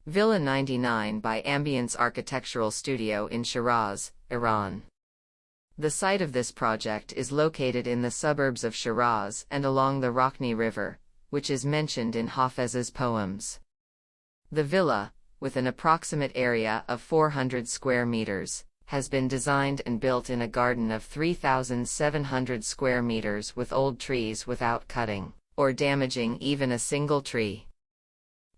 Villa 99 by Ambiance Architectural Studio in Shiraz, Iran. The site of this project is located in the suburbs of Shiraz and along the Rokni River, which is mentioned in Hafez's poems. The villa, with an approximate area of 400 square meters, has been designed and built in a garden of 3,700 square meters with old trees without cutting or damaging even a single tree.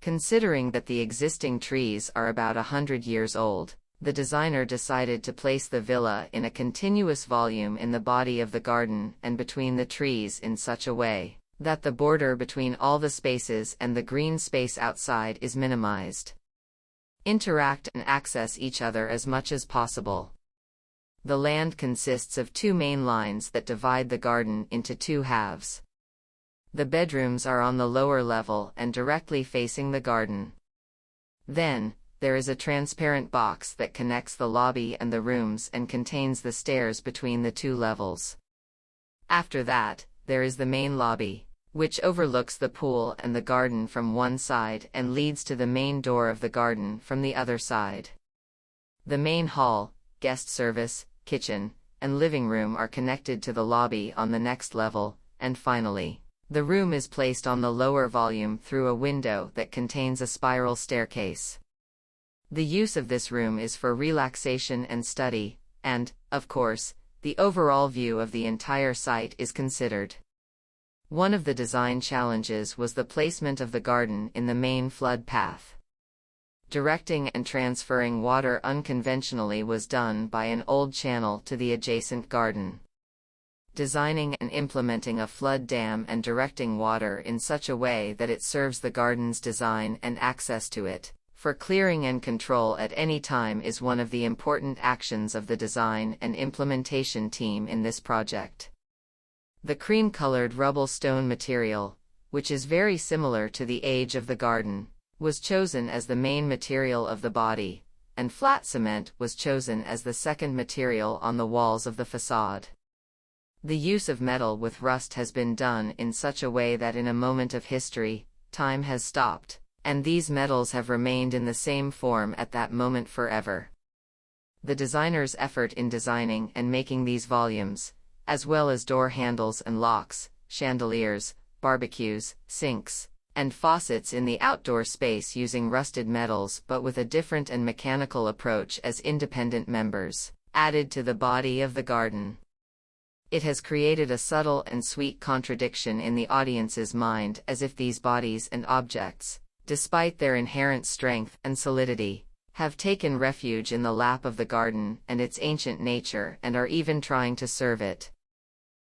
Considering that the existing trees are about 100 years old, the designer decided to place the villa in a continuous volume in the body of the garden and between the trees in such a way that the border between all the spaces and the green space outside is minimized. Interact and access each other as much as possible. The land consists of two main lines that divide the garden into two halves. The bedrooms are on the lower level and directly facing the garden. Then, there is a transparent box that connects the lobby and the rooms and contains the stairs between the two levels. After that, there is the main lobby, which overlooks the pool and the garden from one side and leads to the main door of the garden from the other side. The main hall, guest service, kitchen, and living room are connected to the lobby on the next level, and finally, the room is placed on the lower volume through a window that contains a spiral staircase. The use of this room is for relaxation and study, and, of course, the overall view of the entire site is considered. One of the design challenges was the placement of the garden in the main flood path. Directing and transferring water unconventionally was done by an old channel to the adjacent garden. Designing and implementing a flood dam and directing water in such a way that it serves the garden's design and access to it for clearing and control at any time is one of the important actions of the design and implementation team in this project. The cream-colored rubble stone material, which is very similar to the age of the garden, was chosen as the main material of the body, and flat cement was chosen as the second material on the walls of the facade. The use of metal with rust has been done in such a way that in a moment of history, time has stopped, and these metals have remained in the same form at that moment forever. The designer's effort in designing and making these volumes, as well as door handles and locks, chandeliers, barbecues, sinks, and faucets in the outdoor space using rusted metals but with a different and mechanical approach as independent members, added to the body of the garden. It has created a subtle and sweet contradiction in the audience's mind as if these bodies and objects, despite their inherent strength and solidity, have taken refuge in the lap of the garden and its ancient nature and are even trying to serve it.